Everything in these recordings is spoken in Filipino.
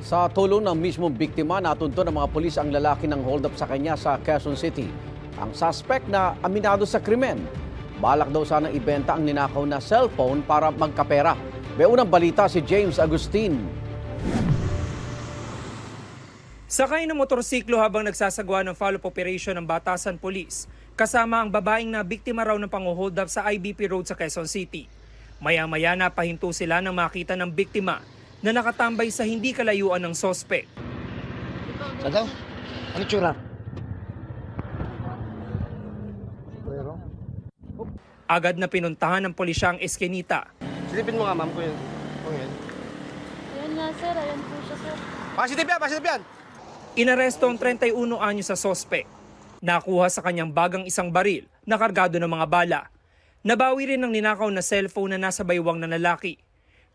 Sa tulong ng mismong biktima, natunto ng mga pulis ang lalaki ng hold-up sa kanya sa Quezon City. Ang suspect na aminado sa krimen. Balak daw sanang ibenta ang ninakaw na cellphone para magkapera. May unang balita si James Agustin. Sakay ng motorsiklo habang nagsasagawa ng follow-up operation ng Batasan Police, kasama ang babaeng na biktima raw ng pang-hold up sa IBP Road sa Quezon City. Maya-maya napahinto sila nang makita ng biktima na nakatambay sa hindi kalayuan ng sospek. Sa daw? Ano tsura? Agad na pinuntahan ng pulisya ang eskinita. Silipin mo nga, ma'am, kung yun. Ayan nga sir, ayan po siya sir. Positive yan! Inaresto ang 31 anyo sa sospek. Nakuha sa kanyang bagang isang baril na kargado ng mga bala. Nabawi rin ng ninakaw na cellphone na nasa baywang na lalaki.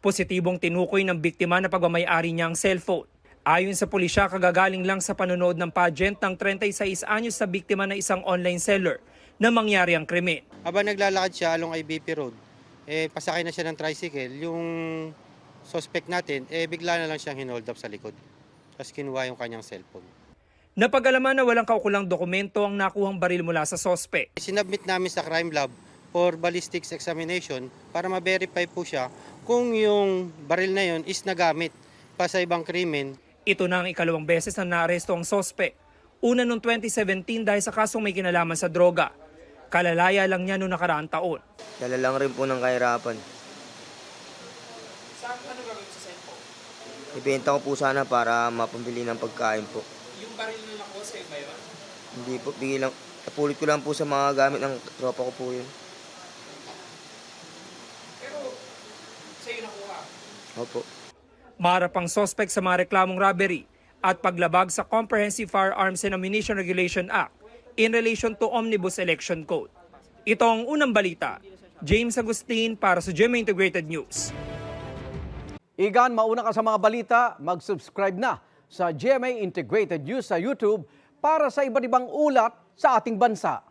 Positibong tinukoy ng biktima na pagmamayari niya ang cellphone. Ayon sa pulisya, kagagaling lang sa panonood ng pageant ng 36 anyos sa biktima na isang online seller na mangyari ang krimen. Habang naglalakad siya along IBP Road, pasakay na siya ng tricycle, yung suspect natin, bigla na lang siyang hinold up sa likod. Tapos kinuha yung kanyang cellphone. Napag-alaman na walang kaukulang dokumento ang nakuhang baril mula sa sospek. Sinubmit namin sa crime lab for ballistics examination para ma-verify po siya kung yung baril na yun is nagamit pa sa ibang krimen. Ito na ang ikalawang beses na naaresto ang sospek. Una noong 2017 dahil sa kasong may kinalaman sa droga. Kalalaya lang niya noong nakaraang taon. Dala lang rin po ng kahirapan. Saan ano gagawin sa cellphone? Ibenta ko po sana para mapambili ng pagkain po. Yung baril na nakuha sa'yo ba yun? Hindi po, bigay lang. Napulit ko lang po sa mga gamit ng tropa ko po yun. Pero sa'yo nakuha? Opo. Maharap ang sospek sa mga reklamong robbery at paglabag sa Comprehensive Firearms and Ammunition Regulation Act in relation to Omnibus Election Code. Ito ang unang balita. James Agustin para sa GMA Integrated News. Igan, mauna ka sa mga balita, mag-subscribe na sa GMA Integrated News sa YouTube para sa iba't ibang ulat sa ating bansa.